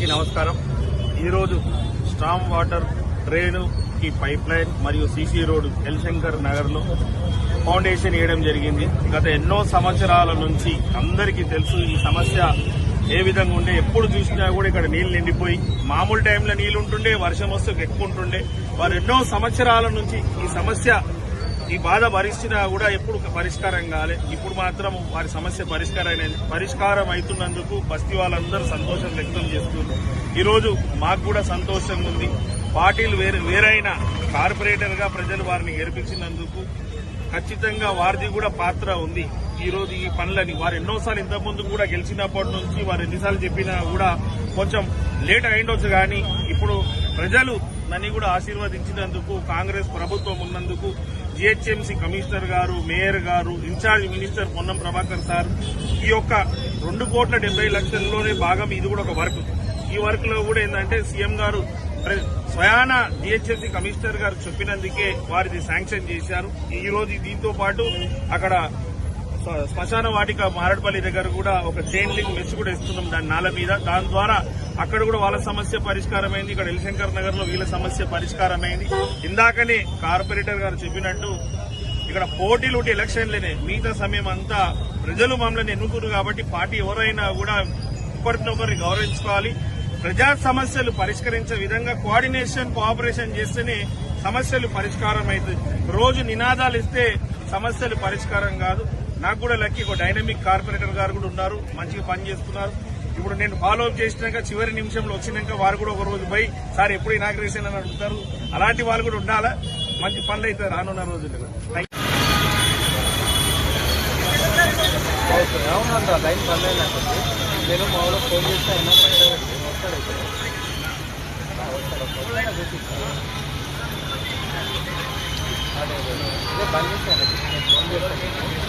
అందరికీ నమస్కారం. ఈరోజు స్ట్రామ్ వాటర్ డ్రైన్ కి పైప్ లైన్ మరియు సీసీ రోడ్ ఎల్శంకర్ నగర్ లో ఫౌండేషన్ వేయడం జరిగింది. గత ఎన్నో సంవత్సరాల నుంచి అందరికీ తెలుసు ఈ సమస్య ఏ విధంగా ఉండే. ఎప్పుడు చూసినా కూడా ఇక్కడ నీళ్లు నిండిపోయి మామూలు టైంలో నీళ్లు ఉంటుండే, వర్షం వస్తే ఎక్కువ ఉంటుండే. వారు ఎన్నో సంవత్సరాల నుంచి ఈ సమస్య ఈ బాధ భరిస్తున్నా కూడా ఎప్పుడు పరిష్కారం కాలే. ఇప్పుడు మాత్రం వారి సమస్య పరిష్కారం అవుతున్నందుకు బస్తీ వాళ్ళందరూ సంతోషం వ్యక్తం చేస్తున్నారు. ఈరోజు మాకు కూడా సంతోషంగా ఉంది. పార్టీలు వేరైన కార్పొరేటర్ గా ప్రజలు వారిని గెలిపించినందుకు ఖచ్చితంగా వారిది కూడా పాత్ర ఉంది. ఈ రోజు ఈ పనులని వారు ఎన్నోసార్లు ఇంతకుముందు కూడా గెలిచినప్పటి నుంచి వారు ఎన్నిసార్లు చెప్పినా కూడా కొంచెం లేట్ అయిండొచ్చు. కానీ ఇప్పుడు ప్రజలు నన్ను కూడా ఆశీర్వదించినందుకు, కాంగ్రెస్ ప్రభుత్వం ఉన్నందుకు, జీహెచ్ఎంసీ కమిషనర్ గారు, మేయర్ గారు, in charge minister Ponnam Prabhakar sir ఈ యొక్క 2,70,00,000లోనే భాగం ఇది కూడా ఒక వర్క్. ఈ వర్క్ లో కూడా ఏంటంటే సీఎం గారు స్వయాన జీహెచ్ఎంసీ కమిషనర్ గారు చెప్పినందుకే వారిది శాంక్షన్ చేశారు. ఈ రోజు దీంతో పాటు అక్కడ శ్మశాన వాటిక మారడపల్లి దగ్గర కూడా ఒక చైన్ లింక్ మెస్ కూడా ఇస్తున్నాం దాని నాల మీద. దాని ద్వారా అక్కడ కూడా వాళ్ళ సమస్య పరిష్కారమైంది. ఇక్కడ ఎల్శంకర్ నగర్ లో వీళ్ళ సమస్య పరిష్కారమైంది. ఇందాకనే కార్పొరేటర్ గారు చెప్పినట్టు ఇక్కడ పోటీలు ఉంటే ఎలక్షన్లేనే, మిగతా సమయం అంతా ప్రజలు మమ్మల్ని ఎన్నుకున్నారు కాబట్టి పార్టీ ఎవరైనా కూడా ఒకరినొకరిని గౌరవించుకోవాలి. ప్రజా సమస్యలు పరిష్కరించే విధంగా కోఆపరేషన్ చేస్తేనే సమస్యలు పరిష్కారం అవుతుంది. రోజు నినాదాలు ఇస్తే సమస్యలు పరిష్కారం కాదు. నాకు కూడా లక్కీ ఒక డైనమిక్ కార్పొరేటర్ గారు కూడా ఉన్నారు, మంచిగా పనిచేస్తున్నారు. ఇప్పుడు నేను ఫాలో అప్ చేసినాక చివరి నిమిషంలో వచ్చినాక వారు కూడా ఒక రోజు పోయి సార్ ఎప్పుడు ఇనాగ్రేషన్ అని అడుగుతారు. అలాంటి వాళ్ళు కూడా ఉండాలా. మంచి పనులు అయితే రానున్న రోజుల్లో. లైన్ బంద్ అయినట్టుంది. నేను మామూలుగా ఫోన్ చేస్తే అయినా అదే బంద్ చేశాను. ఫోన్ చేస్తాను.